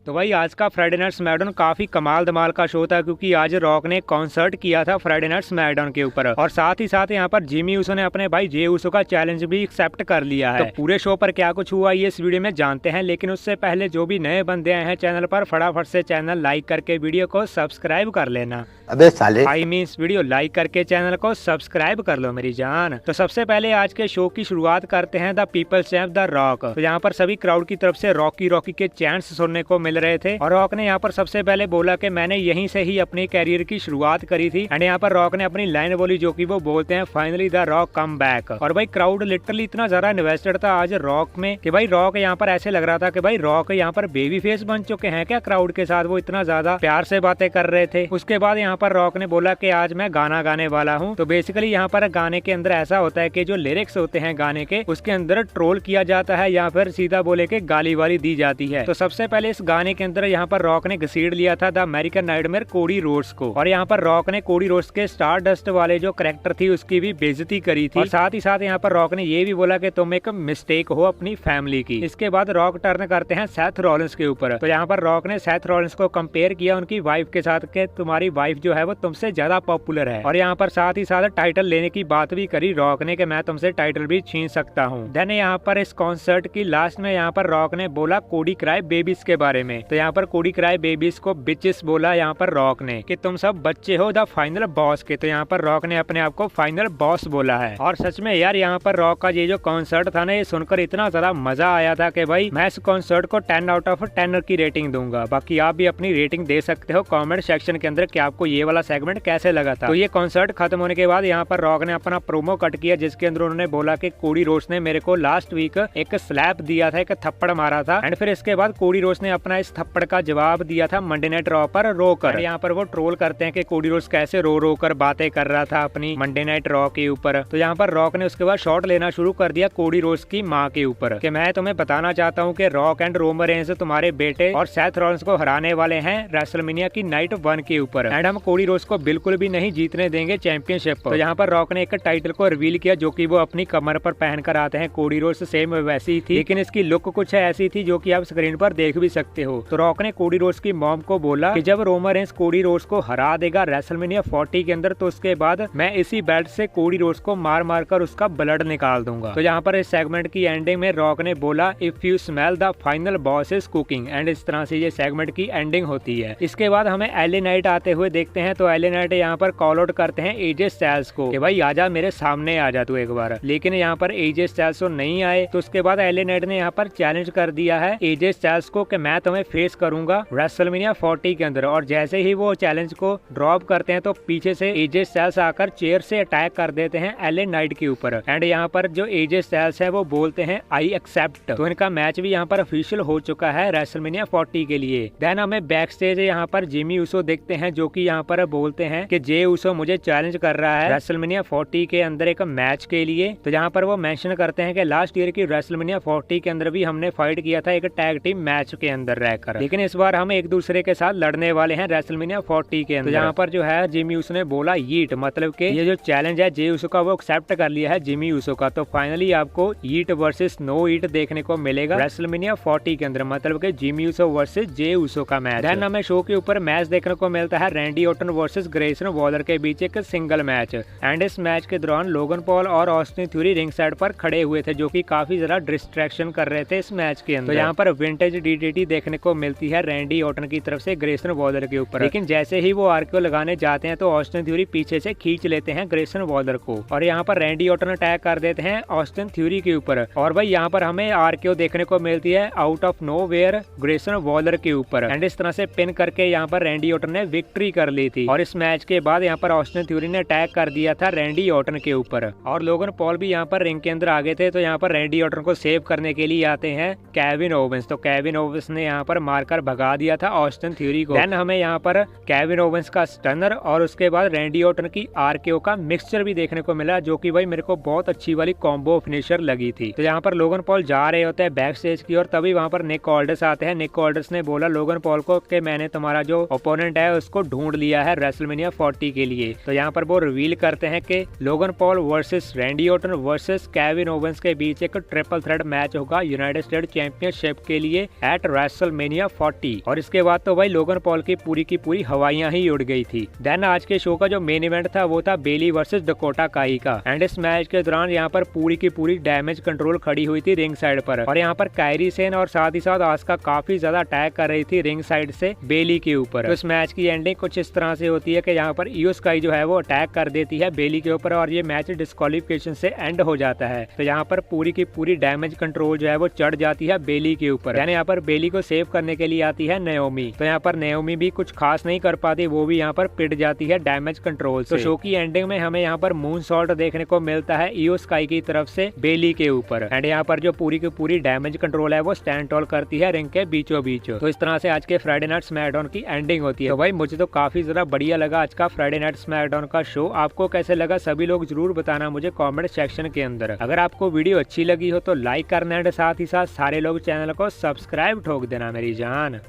तो भाई आज का फ्राइडे नाइट स्मैकडाउन काफी कमाल धमाल का शो था, क्योंकि आज रॉक ने कॉन्सर्ट किया था फ्राइडे नाइट स्मैकडाउन के ऊपर, और साथ ही साथ यहाँ पर जिमी ऊसो ने अपने भाई जे ऊसो का चैलेंज भी एक्सेप्ट कर लिया है। तो पूरे शो पर क्या कुछ हुआ ये इस वीडियो में जानते हैं, लेकिन उससे पहले जो भी नए बंदे आए हैं चैनल पर, फटाफट से चैनल लाइक करके वीडियो को सब्सक्राइब कर लेना। अबे साले आई मीन्स वीडियो लाइक करके चैनल को सब्सक्राइब कर लो मेरी जान। तो सबसे पहले आज के शो की शुरुआत करते हैं the people's champ the Rock. तो यहाँ पर सभी क्राउड की तरफ से रॉकी रॉकी के चैंट्स सुनने को मिल रहे थे, और रॉक ने यहाँ पर सबसे पहले बोला कि मैंने यहीं से ही अपनी कैरियर की शुरुआत करी थी। एंड यहाँ पर रॉक ने अपनी लाइन बोली जो कि वो बोलते हैं finally the rock come back. और भाई क्राउड लिटरली इतना ज्यादा इन्वेस्टेड था आज रॉक में कि भाई रॉक यहाँ पर ऐसे लग रहा था कि भाई रॉक यहाँ पर बेबी फेस बन चुके हैं क्या क्राउड के साथ, वो इतना ज्यादा प्यार से बातें कर रहे थे। उसके बाद यहाँ पर रॉक ने बोला कि आज मैं गाना गाने वाला हूँ। तो बेसिकली यहाँ पर गाने के अंदर ऐसा होता है कि जो लिरिक्स होते हैं गाने के, उसके अंदर ट्रोल किया जाता है या फिर सीधा बोले के गाली वाली दी जाती है। तो सबसे पहले इस गाने के अंदर यहाँ पर रॉक ने घसीट लिया था the American nightmare Cody Rhodes को, और यहाँ पर रॉक ने कोडी रोड्स के स्टार डस्ट वाले जो कैरेक्टर थी उसकी भी बेइज्जती करी थी। और साथ ही साथ यहाँ पर रॉक ने ये भी बोला कि तुम एक मिस्टेक हो अपनी फैमिली की। इसके बाद रॉक टर्न करते हैं सेथ रॉलिंस के ऊपर। तो यहाँ पर रॉक ने सेथ रॉलिंस को कंपेयर किया उनकी वाइफ के साथ कि तुम्हारी वाइफ जो है वो तुमसे ज्यादा पॉपुलर है, और यहाँ पर साथ ही साथ टाइटल लेने की बात भी करी रॉक ने कि मैं तुमसे टाइटल भी छीन सकता हूँ। देन यहाँ पर इस कॉन्सर्ट की लास्ट में यहाँ पर रॉक ने बोला कोडी क्राई बेबीज के बारे में। तो यहाँ पर कोडी क्राई बेबीज को बिचेस बोला यहाँ पर रॉक ने कि तुम सब बच्चे हो द फाइनल बॉस के। तो यहाँ पर रॉक ने अपने आप को फाइनल बॉस बोला है। और सच में यार यहाँ पर रॉक का ये जो कॉन्सर्ट था ना, ये सुनकर इतना ज्यादा मजा आया था कि भाई मैं इस कॉन्सर्ट को 10 आउट ऑफ 10 की रेटिंग दूंगा। बाकी आप भी अपनी रेटिंग दे सकते हो कमेंट सेक्शन के अंदर कि आपको ये वाला सेगमेंट कैसे लगा था। तो ये कॉन्सर्ट खत्म होने के बाद यहाँ पर रॉक ने अपना प्रोमो कट किया, जिसके अंदर उन्होंने बोला कि कोडी रोड्स ने मेरे को लास्ट वीक एक स्लैप दिया था, एक थप्पड़ मारा था। एंड फिर इसके बाद कोडी रोड्स ने अपना इस थप्पड़ का जवाब दिया था मंडे नाइट रॉ पर रो कर। यहाँ पर वो ट्रोल करते हैं कि कोडी रोड्स कैसे रो रो कर बातें कर रहा था अपनी मंडे नाइट रॉ के ऊपर। तो यहाँ पर रॉक ने उसके बाद शॉट लेना शुरू कर दिया कोडी रोड्स की माँ के ऊपर कि मैं तुम्हें बताना चाहता हूँ कि रॉक एंड रोमन रेंस तुम्हारे बेटे और सेथ रॉलिंस को हराने वाले हैं रेसलमेनिया की नाइट 1 के ऊपर, एंड हम कोडी रोड्स को बिल्कुल भी नहीं जीतने देंगे चैंपियनशिप। तो यहाँ पर रॉक ने एक टाइटल को रिवील किया जो कि वो अपनी कमर पर पहन कर आते हैं। कोडी रोड्स सेम वैसी थी, लेकिन इसकी लुक कुछ ऐसी थी जो कि आप स्क्रीन पर देख भी सकते हो। तो रॉक ने कोडी रोड्स की मॉम को बोला कि जब रोमन रेंस कोडी रोड्स को हरा देगा रेसलमेनिया 40 के अंदर, तो उसके बाद मैं इसी बेल्ट से कोडी रोड्स को मार मार कर उसका ब्लड निकाल दूंगा। तो यहाँ पर इस सेगमेंट की एंडिंग में रॉक ने बोला if you smell the final boss is cooking, and इस तरह से ये सेगमेंट की एंडिंग होती है। इसके बाद हमें एले नाइट आते हुए देखते हैं। तो एले नाइट यहाँ पर कॉल आउट करते हैं एजे स्टाइल्स को कि भाई आजा मेरे सामने आ जा तू एक बार, लेकिन यहाँ पर एजे स्टाइल्स तो नहीं आए। तो उसके बाद एले नाइट ने यहाँ पर चैलेंज कर दिया है एजे स्टाइल्स को कि मैं तुम्हें फेस करूंगा रेसलमेनिया 40 के अंदर। और जैसे ही वो चैलेंज को ड्रॉप करते हैं तो पीछे से एजे स्टाइल्स आकर चेयर से अटैक कर देते हैं एले नाइट के ऊपर। एंड यहाँ पर जो एजे स्टाइल्स है वो बोलते हैं आई एक्सेप्ट। तो इनका मैच भी यहाँ पर ऑफिशियल हो चुका है रेसलमेनिया 40 के लिए। देन हमें बैक स्टेज यहाँ पर जिमी ऊसो देखते हैं जो कि यहाँ पर बोलते हैं कि जे ऊसो मुझे चैलेंज कर रहा है रेसलमेनिया 40 के अंदर एक मैच के लिए। तो यहाँ पर वो मेंशन करते हैं कि लास्ट ईयर की रेसलमेनिया 40 के अंदर भी हमने फाइट किया था एक टैग टीम मैच के अंदर रहकर, लेकिन इस बार हम एक दूसरे के साथ लड़ने वाले हैं रेसलमेनिया 40 के अंदर। तो यहाँ पर जो है जिमी ऊसो ने बोला यीट, मतलब कि ये जो चैलेंज है जे ऊसो का वो एक्सेप्ट कर लिया है जिमी ऊसो का। तो फाइनली आपको यीट वर्सेस नो ईट देखने को मिलेगा रेसलमेनिया 40 के अंदर, मतलब कि Jimmy Uso versus Jey Uso का मैच। देन हमें शो के ऊपर मैच देखने को मिलता है Randy Orton versus Grayson Waller के बीच एक सिंगल मैच। एंड इस मैच के दौरान लोगन पॉल और ऑस्टिन थ्यूरी रिंग साइड पर खड़े हुए थे जो कि काफी ज्यादा डिस्ट्रैक्शन कर रहे थे इस मैच के अंदर। तो यहाँ पर विंटेज डीडीटी देखने को मिलती है रैंडी ऑर्टन की तरफ से ग्रेसन वॉलर के ऊपर, लेकिन जैसे ही वो आरकेओ लगाने जाते हैं तो ऑस्टिन थ्यूरी पीछे से खींच लेते हैं ग्रेसन वॉलर को, और यहाँ पर रैंडी ऑर्टन अटैक कर देते हैं ऑस्टिन थ्यूरी के ऊपर। और भाई यहाँ पर हमें आरकेओ देखने को मिलती है out of nowhere Grayson Waller के ऊपर, एंड इस तरह से पिन करके यहाँ पर रैंडी ऑर्टन ने विक्ट्री कर ली थी। और इस मैच के बाद यहाँ पर ऑस्टिन थ्यूरी ने अटैक कर दिया था रैंडी ऑर्टन के ऊपर, और लोगन पॉल भी यहाँ पर रिंग के अंदर आ गए थे। तो यहाँ पर रैंडी ऑर्टन को सेव करने के लिए आते हैं केविन ओवेंस। तो केविन ओवेंस ने यहाँ पर मारकर भगा दिया था ऑस्टिन थ्यूरी को। देन हमें यहाँ पर केविन ओवेंस का स्टनर और उसके बाद रैंडी ऑर्टन की आरकेओ का मिक्सचर भी देखने को मिला, जो कि भाई मेरे को बहुत अच्छी वाली कॉम्बो फिनिशर लगी थी। तो यहाँ पर लोगन पॉल जा रहे होते हैं बैक स्टेज की और तभी वहाँ पर निक ऑल्डर्स आते हैं। निक ऑल्डर्स ने बोला लोगन पॉल को कि मैंने तुम्हारा जो ओपोनेंट है उसको ढूंढ लिया है रेसलमेनिया 40 के लिए। तो यहाँ पर वो रिवील करते हैं कि Logan Paul versus Randy Orton versus Kevin Owens के बीच एक ट्रिपल थ्रेट मैच होगा यूनाइटेड स्टेट चैंपियनशिप के लिए एट रेसल रेसलमेनिया 40 और इसके बाद तो भाई लोगन पॉल की पूरी हवाइयां ही उड़ गई थी। देन आज के शो का जो मेन इवेंट था वो था बेली वर्सेस डकोटा काई का। एंड इस मैच के दौरान यहाँ पर पूरी की पूरी डैमेज कंट्रोल खड़ी हुई थी रिंग साइड पर और यहाँ पर कायरी सेन और साथ ही साथ आस्का काफी ज्यादा अटैक कर रही थी रिंग साइड से बेली के ऊपर। तो इस मैच की एंडिंग कुछ इस तरह से होती है कि यहाँ पर इयो स्काई जो है वो अटैक कर देती है बेली के ऊपर और ये मैच डिस्क्वालिफिकेशन से एंड हो जाता है। तो यहाँ पर पूरी की पूरी डैमेज कंट्रोल जो है वो चढ़ जाती है बेली के ऊपर। यानी यहाँ पर बेली को सेव करने के लिए आती है नाओमी। तो यहाँ पर नाओमी भी कुछ खास नहीं कर पाती, वो भी यहाँ पर पिट जाती है डैमेज कंट्रोल से। तो शो की एंडिंग में हमें यहाँ पर मून सॉल्ट देखने को मिलता है इयो स्काई की तरफ से बेली के ऊपर। एंड यहाँ पर जो पूरी की पूरी डैमेज कंट्रोल है वो स्टैंड टॉल करती है रिंग के बीचों बीच। तो इस तरह से आज के फ्राइडे नाइट स्मैकडाउन की एंडिंग होती है। तो भाई मुझे तो काफी ज्यादा बढ़िया लगा आज का फ्राइडे नाइट स्मैकडाउन का शो। आपको कैसे लगा सभी लोग जरूर बताना मुझे कमेंट सेक्शन के अंदर। अगर आपको वीडियो अच्छी लगी हो तो लाइक करना एंड साथ ही साथ सारे लोग चैनल को सब्सक्राइब ठोक देना मेरी जान।